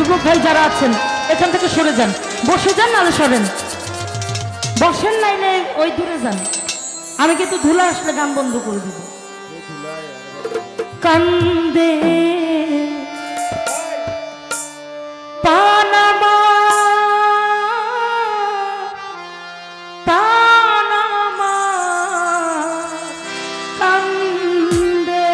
যুবক ভাই যারা আছেন এখান থেকে সরে যান, বসে যান নাহলে সরেন, বসেন নাইলে ওই দূরে যান। আমি কিন্তু ধুলা আসলে গান বন্ধ করে দিব। কান্দে পানামা পানামা কান্দে।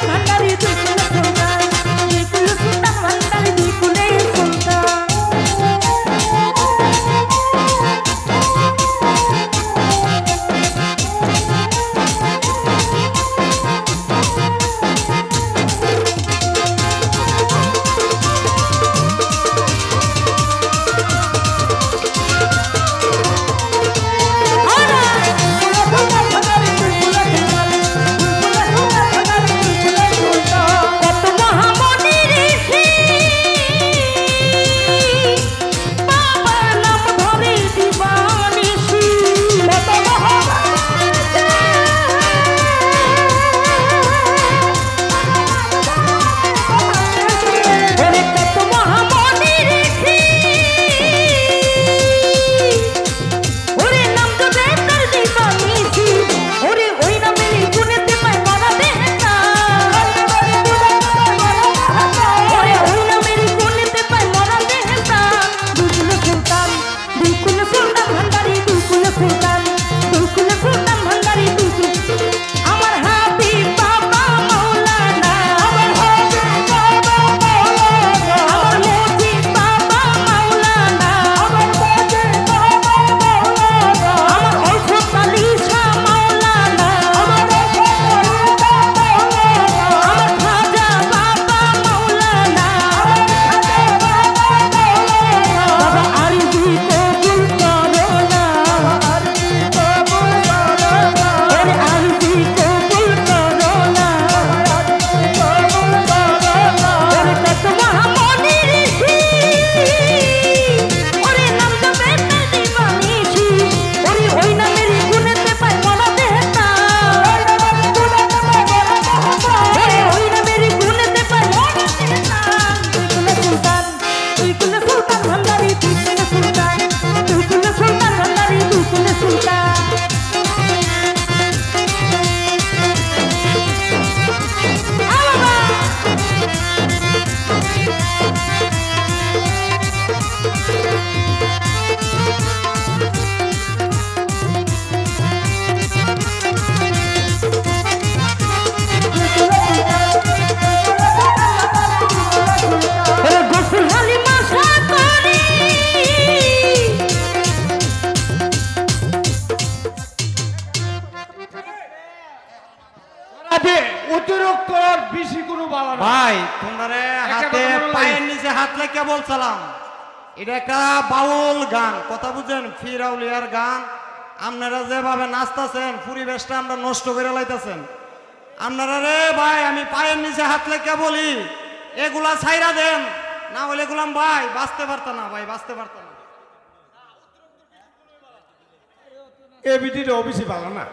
ভান্ডারি দুই কুলে সুলতান, দুই কুলে সুলতান ভান্ডারি দুই কুলে সুলতান। অতিরিক্ত আর বেশি কোনো বালা না ভাই তোমরা হাতে পায়ের নিচে হাত লেগে বলছিলাম এটা একটা বাউল গান কথা বুঝেন ফিরাউলিয়ার গান আপনারা যেভাবে নাচতেছেন পরিবেশটা আমরা নষ্ট করে লাইতেছেন আপনারা রে ভাই আমি পায়ের নিচে হাত লেগে বলি এগুলা ছাইরা দেন না হলে এগুলাম ভাই বাঁচতে পারত না ভাই বাঁচতে পারত না এ বিটিটা বেশি ভালো না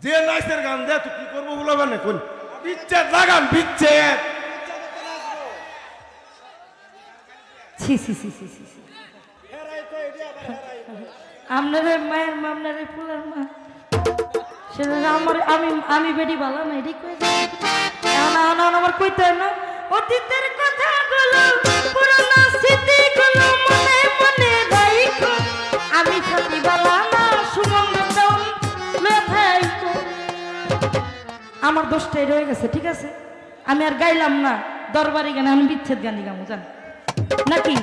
যে নাচের গান দে তুই কি করবো বলো মানে কোন বিচ্ছেদ লাগান বিচ্ছেদ ছি ছি ছি ছি ছি ছি। আপনারে মায়ের মা আপনারে ফুলার মা সেটা আমার আমি আমি বেডি ভালো না এটি কই আমার কইতে না অতীতের কথাগুলো পুরনো স্মৃতিগুলো মনে মনে রাইখো আমি সত্যি ভালো না সুগন্ধ দাম মেথাইকো আমার দোষটাই রয়ে গেছে ঠিক আছে আমি আর গাইলাম না দরবারি গানে আমি বিচ্ছেদ গানই গামু জান নাকি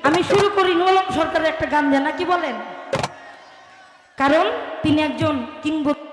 আমি শুরু করি নোলম সরকারের একটা গান দেন নাকি বলেন কারণ তিনি একজন কিংবদন্তি